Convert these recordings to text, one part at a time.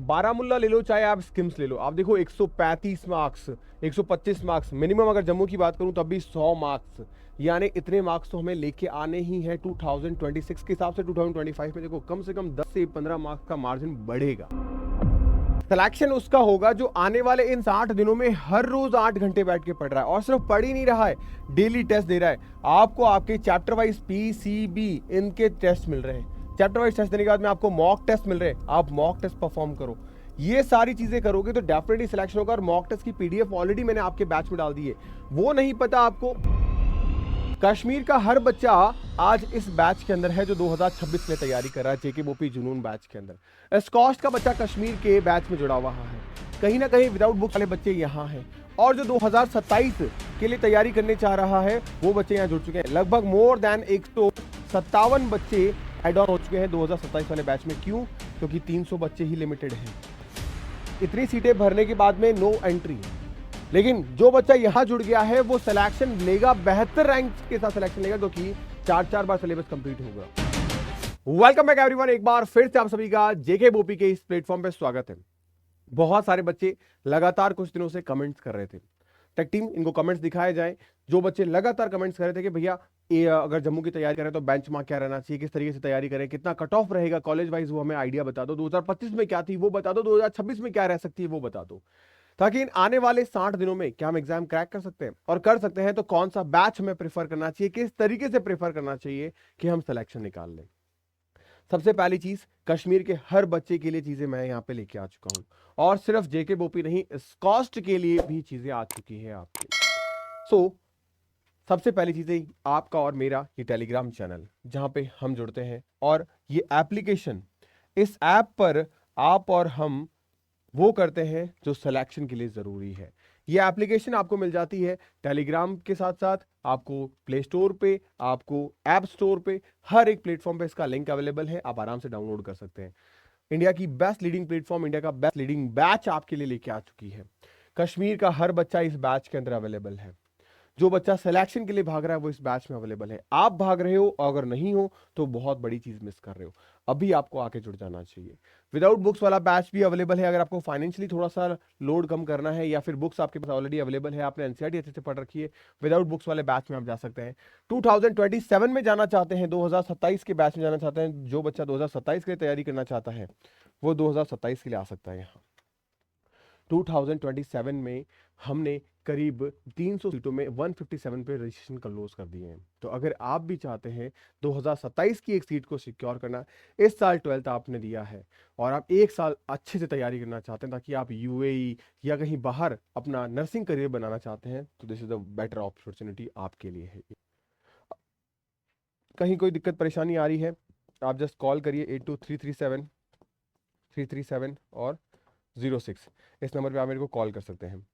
बारामुल्ला ले लो चाहे आप स्किम्स ले लो, आप देखो 135 मार्क्स, 125 मार्क्स मिनिमम। अगर जम्मू की बात करूं तब भी 100 मार्क्स, यानी इतने मार्क्स तो हमें लेके आने ही हैं 2026 के हिसाब से। 2025 में देखो कम से कम 10 से 15 मार्क्स का मार्जिन बढ़ेगा। सिलेक्शन उसका होगा जो आने वाले इन 60 दिनों में हर रोज 8 घंटे बैठ के पढ़ रहा है, और सिर्फ पढ़ ही नहीं रहा है, डेली टेस्ट दे रहा है। आपको आपके चैप्टर वाइज पीसीबी इनके टेस्ट मिल रहे हैं, चैप्टर वाइज टेस्ट देने के बाद में आपको मॉक टेस्ट मिल रहे हैं, आप मॉक टेस्ट परफॉर्म करो। ये सारी चीजें करोगे तो डेफिनेटली सिलेक्शन होगा। और मॉक टेस्ट की पीडीएफ ऑलरेडी मैंने आपके बैच में डाल दी है, वो नहीं पता आपको? कश्मीर का हर बच्चा आज इस बैच के अंदर है जो 2026 में तैयारी कर रहा है, जेके बोपी जुनून बैच के अंदर। स्कॉस्ट का बच्चा कश्मीर के बैच में जुड़ा हुआ है, कहीं ना कहीं विदाउट बुक वाले बच्चे यहाँ हैं, और जो 2027 के लिए तैयारी करने चाह रहा है वो बच्चे यहाँ जुड़ चुके हैं। लगभग मोर देन 157 बच्चे एड ऑन हो चुके हैं 2027 वाले बैच में। क्यों? क्योंकि 300 बच्चे ही लिमिटेड हैं। इतनी सीटें भरने के बाद में नो एंट्री, लेकिन जो बच्चा यहां जुड़ गया है वो सिलेक्शन लेगा, बेहतर रैंक के साथ सिलेक्शन लेगा, क्योंकि 4 बार सिलेबस कंप्लीट होगा। वेलकम बैक एवरीवन, एक बार फिर से आप सभी का जेके बोपी के इस प्लेटफॉर्म पे स्वागत है। बहुत सारे बच्चे लगातार कुछ दिनों से कमेंट्स कर रहे थे, टेक टीम इनको कमेंट्स दिखाए जाए। जो बच्चे लगातार कमेंट्स कर रहे थे कि भैया अगर जम्मू की तैयारी करें तो बेंचमार्क क्या रहना चाहिए, किस तरीके से तैयारी करें, कितना कट ऑफ रहेगा कॉलेज वाइज, वो हमें आइडिया बता दो। 2025 में क्या थी वो बता दो, 2026 में क्या रह सकती है वो बता दो, ताकि इन आने वाले 60 दिनों में क्या हम एग्जाम क्रैक कर सकते हैं, और कर सकते हैं तो कौन सा बैच हमें प्रेफर करना चाहिए, किस तरीके से प्रेफर करना चाहिए कि हम सिलेक्शन निकाल लें। सबसे पहली चीज, कश्मीर के हर बच्चे के लिए चीजें मैं यहां पे लेके आ चुका हूं, और सिर्फ जेके बोपी नहीं, स्कॉस्ट के लिए भी चीजें आ चुकी है आपके। सबसे पहली चीजें, आपका और मेरा ये टेलीग्राम चैनल जहां पे हम जुड़ते हैं, और ये एप्लीकेशन, इस ऐप पर आप और हम वो करते हैं जो सिलेक्शन के लिए जरूरी है। ये एप्लीकेशन आपको मिल जाती है टेलीग्राम के साथ साथ, आपको प्ले स्टोर पे, आपको ऐप स्टोर पे, हर एक प्लेटफॉर्म पे इसका लिंक अवेलेबल है, आप आराम से डाउनलोड कर सकते हैं। इंडिया की बेस्ट लीडिंग प्लेटफॉर्म, इंडिया का बेस्ट लीडिंग बैच आपके लिए लेके आ चुकी है। कश्मीर का हर बच्चा इस बैच के अंदर अवेलेबल है। जो बच्चा सिलेक्शन के लिए भाग रहा है वो इस बैच में अवेलेबल है। आप भाग रहे हो, अगर नहीं हो तो बहुत बड़ी चीज मिस कर रहे हो, अभी आपको आके जुड़ जाना चाहिए। विदाउट बुक्स वाला बैच भी अवेलेबल है, अगर आपको फाइनेंशियली थोड़ा सा लोड कम करना है, या फिर बुक्स आपके पास ऑलरेडी अवेलेबल है, आपने एनसीईआरटी अच्छे से पढ़ रखी है, विदाउट बुक्स वाले बैच में आप जा सकते हैं। 2027 में जाना चाहते हैं, 2027 के बैच में जाना चाहते हैं, जो बच्चा 2027 के लिए तैयारी करना चाहता है वो 2027 के लिए आ सकता है यहाँ। 2027 में हमने करीब 300 सीटों में 157 पे रजिस्ट्रेशन क्लोज कर दिए हैं। तो अगर आप भी चाहते हैं 2027 की एक सीट को सिक्योर करना, इस साल 12th आपने दिया है और आप एक साल अच्छे से तैयारी करना चाहते हैं ताकि आप यूएई या कहीं बाहर अपना नर्सिंग करियर बनाना चाहते हैं, तो this is the better opportunity आपके लिए है। कहीं कोई दिक्कत परेशानी आ रही है, आप जस्ट कॉल करिए 82337337 और 06, इस नंबर पे आप मेरे को कॉल कर सकते हैं।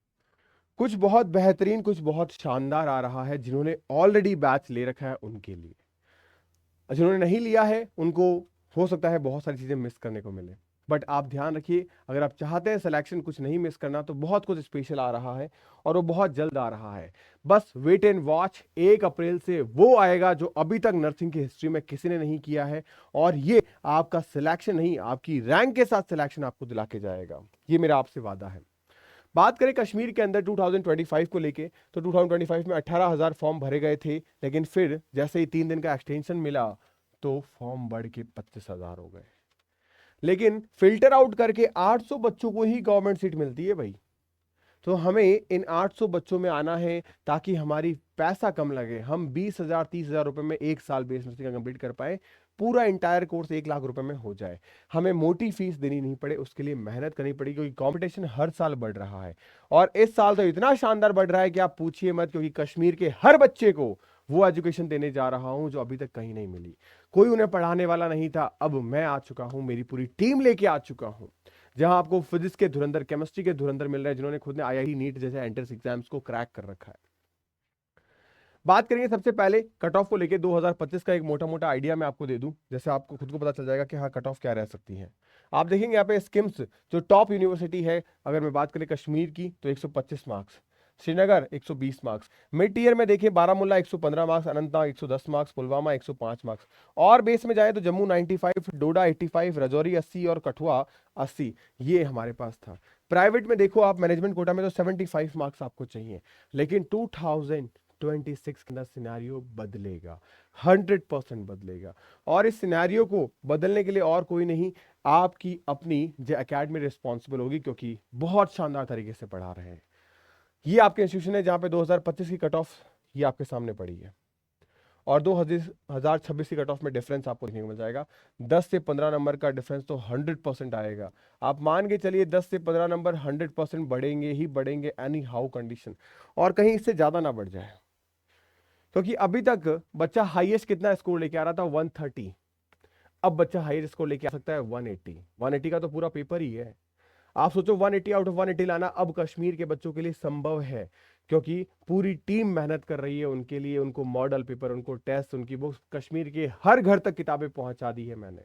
कुछ बहुत बेहतरीन, कुछ बहुत शानदार आ रहा है जिन्होंने ऑलरेडी बैच ले रखा है उनके लिए। जिन्होंने नहीं लिया है उनको हो सकता है बहुत सारी चीजें मिस करने को मिले, बट आप ध्यान रखिए, अगर आप चाहते हैं सिलेक्शन कुछ नहीं मिस करना तो बहुत कुछ स्पेशल आ रहा है, और वो बहुत जल्द आ रहा है। बस वेट एंड वॉच, 1 अप्रैल से वो आएगा जो अभी तक नर्सिंग की हिस्ट्री में किसी ने नहीं किया है, और ये आपका सिलेक्शन नहीं, आपकी रैंक के साथ सिलेक्शन आपको दिला के जाएगा। ये मेरा आपसे वादा है। बात करें कश्मीर के अंदर 2025 को लेके, तो 2025 में 18,000 फॉर्म भरे गए थे, लेकिन फिर जैसे ही 3 दिन का एक्सटेंशन मिला तो फॉर्म बढ़ के 25,000 हो गए। लेकिन फिल्टर आउट करके 800 बच्चों को ही गवर्नमेंट सीट मिलती है भाई। तो हमें इन 800 बच्चों में आना है ताकि हमारी पैसा कम लगे, हम 20,000 30,000 रुपए में एक साल बेस नर्सिंग का कंप्लीट कर पाए, पूरा इंटायर कोर्स 1 लाख रुपए में हो जाए, हमें मोटी फीस देनी नहीं पड़े, उसके लिए मेहनत करनी पड़ेगी, क्योंकि कंपटीशन हर साल बढ़ रहा है। और इस साल तो इतना शानदार बढ़ रहा है कि आप पूछिए मत, क्योंकि कश्मीर के हर बच्चे को वो एजुकेशन देने जा रहा हूं जो अभी तक कहीं नहीं मिली। कोई उन्हें पढ़ाने वाला नहीं था, अब मैं आ चुका हूं, मेरी पूरी टीम लेके आ चुका हूं, जहां आपको फिजिक्स के धुरंधर, केमिस्ट्री के धुरंधर मिल रहे हैं, जिन्होंने खुद ने आईआईटी नीट जैसे एंट्रेंस एग्जाम्स को क्रैक कर रखा है। बात करेंगे सबसे पहले कट ऑफ को लेके 2025 का एक मोटा मोटा आइडिया मैं आपको दे दूं, जैसे आपको खुद को पता चल जाएगा कि हाँ कट ऑफ क्या रह सकती है। आप देखेंगे यहाँ पे स्किम्स जो टॉप यूनिवर्सिटी है, अगर मैं बात करें कश्मीर की तो 125 marks, Srinagar 120 marks. Mid tier में देखिए Baramulla 115 marks, Anantnag 110 marks, Pulwama 105 marks. और बेस में जाए तो जम्मू 95, डोडा 85, राजौरी 80 और कठुआ 80, ये हमारे पास था। प्राइवेट में देखो आप मैनेजमेंट कोटा में तो 75 मार्क्स आपको चाहिए, लेकिन 2026 के अंदर सिनेरियो बदलेगा, 100% बदलेगा। और इस सिनेरियो को बदलने के लिए और कोई नहीं, आपकी अपनी जो एकेडमी रिस्पॉन्सिबल होगी, क्योंकि बहुत शानदार तरीके से पढ़ा रहे हैं। ये आपके इंस्टीट्यूशन है जहां पे 2025 की कट ऑफ ये आपके सामने पड़ी है, और 2026 की कट ऑफ में डिफरेंस आपको देखने को मिल जाएगा। 10 से 15 नंबर का डिफरेंस तो 100% आएगा। आप मान के चलिए 10 से 15 नंबर 100% बढ़ेंगे ही बढ़ेंगे, एनी हाउ कंडीशन, और कहीं इससे ज्यादा ना बढ़ जाए। क्योंकि अभी तक बच्चा हाईएस्ट कितना स्कोर लेके आ रहा था, 130। अब बच्चा हाईएस्ट स्कोर लेके आ सकता है 180। 180 का तो पूरा पेपर ही है। आप सोचो 180 आउट ऑफ 180 लाना अब कश्मीर के बच्चों के लिए संभव है, क्योंकि पूरी टीम मेहनत कर रही है उनके लिए। उनको मॉडल पेपर, उनको टेस्ट, उनकी बुक्स, कश्मीर के हर घर तक किताबें पहुंचा दी है मैंने।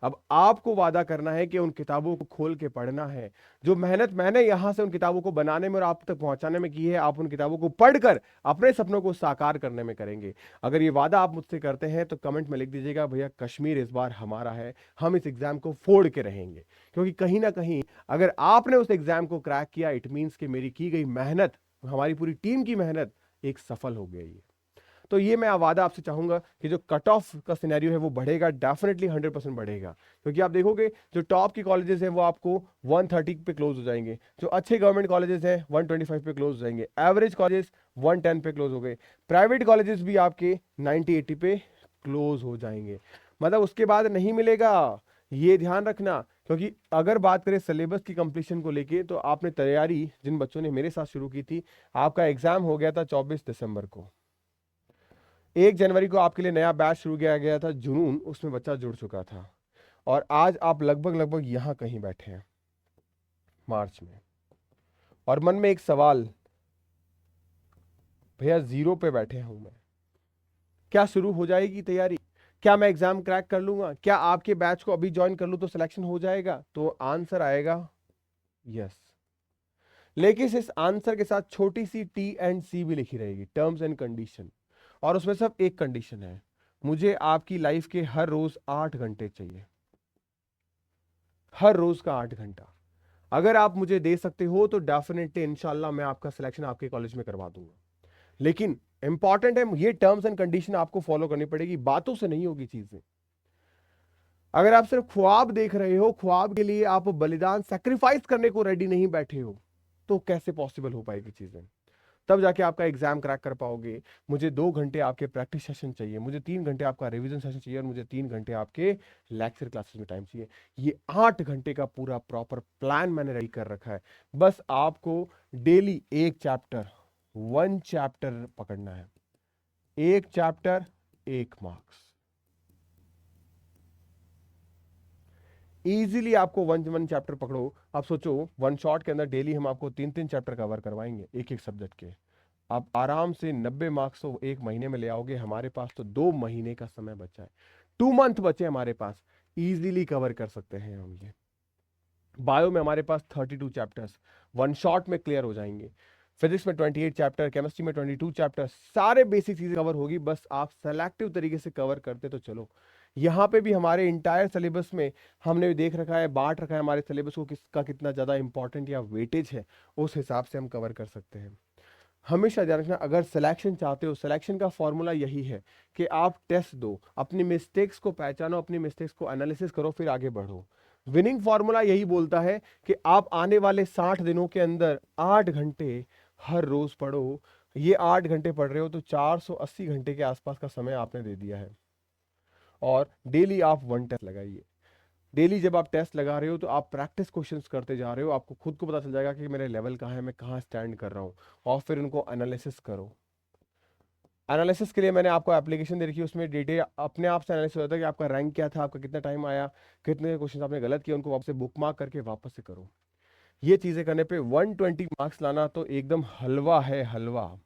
अब आपको वादा करना है कि उन किताबों को खोल के पढ़ना है। जो मेहनत मैंने यहां से उन किताबों को बनाने में और आप तक पहुंचाने में की है, आप उन किताबों को पढ़कर अपने सपनों को साकार करने में करेंगे। अगर ये वादा आप मुझसे करते हैं तो कमेंट में लिख दीजिएगा, भैया कश्मीर इस बार हमारा है, हम इस एग्जाम को फोड़ के रहेंगे। क्योंकि कहीं ना कहीं अगर आपने उस एग्जाम को क्रैक किया, इट मीन्स कि मेरी की गई मेहनत, हमारी पूरी टीम की मेहनत एक सफल हो गई है। तो ये मैं वादा आपसे चाहूंगा कि जो कट ऑफ का सिनेरियो है वो बढ़ेगा, डेफिनेटली 100% बढ़ेगा। क्योंकि आप देखोगे जो टॉप की कॉलेजेस हैं वो आपको 130 पे क्लोज हो जाएंगे, जो अच्छे गवर्नमेंट कॉलेजेस हैं 125 पे क्लोज हो जाएंगे, एवरेज कॉलेजेस 110 पे क्लोज हो गए, प्राइवेट कॉलेजेस भी आपके 90-80 पे क्लोज हो जाएंगे। मतलब उसके बाद नहीं मिलेगा, ये ध्यान रखना। क्योंकि अगर बात करें सिलेबस की कंप्लीशन को लेके, तो आपने तैयारी जिन बच्चों ने मेरे साथ शुरू की थी, आपका एग्जाम हो गया था 24 दिसंबर को। 1 जनवरी को आपके लिए नया बैच शुरू किया गया था, जुनून, उसमें बच्चा जुड़ चुका था। और आज आप लगभग यहां कहीं बैठे हैं मार्च में, और मन में एक सवाल, भैया जीरो पे बैठे हूं मैं, क्या शुरू हो जाएगी तैयारी? क्या मैं एग्जाम क्रैक कर लूंगा? क्या आपके बैच को अभी ज्वाइन कर लूं तो सिलेक्शन हो जाएगा? तो आंसर आएगा यस। लेकिन इस आंसर के साथ छोटी सी T&C भी लिखी रहेगी, टर्म्स एंड कंडीशन। और उसमें सब एक कंडीशन है, मुझे आपकी लाइफ के हर रोज 8 घंटे चाहिए, हर रोज का 8 घंटा। अगर आप मुझे दे सकते हो तो डेफिनेटली इंशाल्लाह मैं आपका सिलेक्शन आपके कॉलेज में करवा दूंगा। लेकिन इंपॉर्टेंट है, ये टर्म्स एंड कंडीशन आपको फॉलो करनी पड़ेगी, बातों से नहीं होगी चीजें। अगर आप सिर्फ ख्वाब देख रहे हो, ख्वाब के लिए आप बलिदान, सैक्रिफाइस करने को रेडी नहीं बैठे हो, तो कैसे पॉसिबल हो पाएगी चीजें? तब जाके आपका एग्जाम क्रैक कर पाओगे। मुझे 2 घंटे आपके प्रैक्टिस सेशन चाहिए, मुझे 3 घंटे आपका रिवीजन सेशन चाहिए, और मुझे 3 घंटे आपके लेक्चर क्लासेस में टाइम चाहिए। ये 8 घंटे का पूरा प्रॉपर प्लान मैंने रेडी कर रखा है। बस आपको डेली एक चैप्टर, 1 चैप्टर पकड़ना है, एक चैप्टर 1 मार्क्स। इजीली आपको वन चैप्टर पकड़ो। आप सोचो 1 शॉट के अंदर डेली हम आपको 3-3 चैप्टर कवर करवाएंगे एक एक सब्जेक्ट के। आप आराम से 90 मार्क्स तो 1 महीने में ले आओगे। हमारे पास तो 2 महीने का समय बचा है, 2 मंथ बचे हमारे पास, इजीली कवर कर सकते हैं हम ये। बायो में हमारे पास 32 चैप्टर्स 1 शॉट में क्लियर हो जाएंगे। फिजिक्स में 28 चैप्टर, केमिस्ट्री में 22 चैप्टर, सारे बेसिक चीजें कवर होगी। बस आप सेलेक्टिव तरीके से कवर करते तो चलो। यहाँ पे भी हमारे इंटायर सिलेबस में हमने देख रखा है, बांट रखा है हमारे सिलेबस को, किसका कितना ज्यादा इंपॉर्टेंट या वेटेज है, उस हिसाब से हम कवर कर सकते हैं। हमेशा ध्यान रखना, अगर सिलेक्शन चाहते हो, सिलेक्शन का फॉर्मूला यही है कि आप टेस्ट दो, अपनी मिस्टेक्स को पहचानो, अपनी मिस्टेक्स को एनालिसिस करो, फिर आगे बढ़ो। विनिंग फॉर्मूला यही बोलता है कि आप आने वाले 60 दिनों के अंदर 8 घंटे हर रोज पढ़ो। ये 8 घंटे पढ़ रहे हो तो 480 घंटे के आसपास का समय आपने दे दिया है। और डेली आप 1 टेस्ट लगाइए। डेली जब आप टेस्ट लगा रहे हो तो आप प्रैक्टिस क्वेश्चंस करते जा रहे हो, आपको खुद को पता चल जाएगा कि मेरे लेवल कहाँ है, मैं कहाँ स्टैंड कर रहा हूँ, और फिर उनको एनालिसिस करो। एनालिसिस के लिए मैंने आपको एप्लीकेशन दे रखी है, उसमें डिटेल अपने आप से एनालिसिस हो जाता है कि आपका रैंक क्या था, आपका कितना टाइम आया, कितने क्वेश्चन आपने गलत किया, उनको वापस से बुक मार्क करके वापस से करो। ये चीजें करने पे 120 मार्क्स लाना तो एकदम हलवा है, हलवा,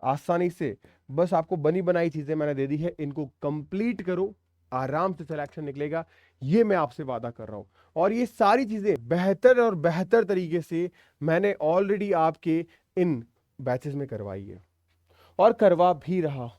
आसानी से। बस आपको बनी बनाई चीजें मैंने दे दी है, इनको कंप्लीट करो, आराम से सिलेक्शन निकलेगा। ये मैं आपसे वादा कर रहा हूँ। और ये सारी चीज़ें बेहतर और बेहतर तरीके से मैंने ऑलरेडी आपके इन बैचेस में करवाई है और करवा भी रहा।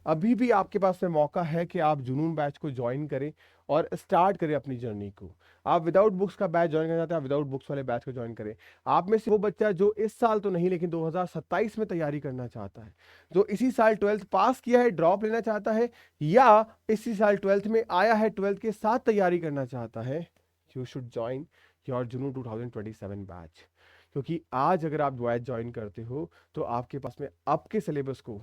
अभी भी आपके पास में मौका है कि आप जुनून बैच को ज्वाइन करें और स्टार्ट करें अपनी जर्नी को। आप विदाउट बुक्स का बैच ज्वाइन करना चाहते हैं, आप विदाउट बुक्स वाले बैच को ज्वाइन करें। आप में से वो बच्चा जो इस साल तो नहीं लेकिन 2027 में तैयारी करना चाहता है, जो इसी साल 12th पास किया है, ड्रॉप लेना चाहता है, या इसी साल 12th में आया है, 12th के साथ तैयारी करना चाहता है, यू शुड ज्वाइन योर जुनून 2027 बैच। क्योंकि आज अगर आप बैच ज्वाइन करते हो तो आपके पास में आपके सिलेबस को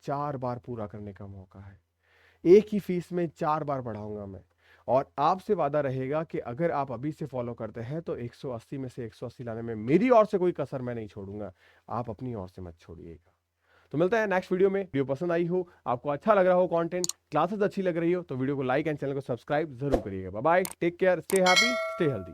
4 बार पूरा करने का मौका है। एक ही फीस में 4 बार पढ़ाऊंगा मैं। और आपसे वादा रहेगा कि अगर आप अभी से फॉलो करते हैं तो 180 में से 180 लाने में मेरी ओर से कोई कसर मैं नहीं छोड़ूंगा, आप अपनी ओर से मत छोड़िएगा। तो मिलता है नेक्स्ट वीडियो में। वीडियो पसंद आई हो, आपको अच्छा लग रहा हो, कंटेंट क्लासेस अच्छी लग रही हो, तो वीडियो को लाइक एंड चैनल को सब्सक्राइब जरूर करिएगा। Bye bye, take care, stay happy, stay healthy.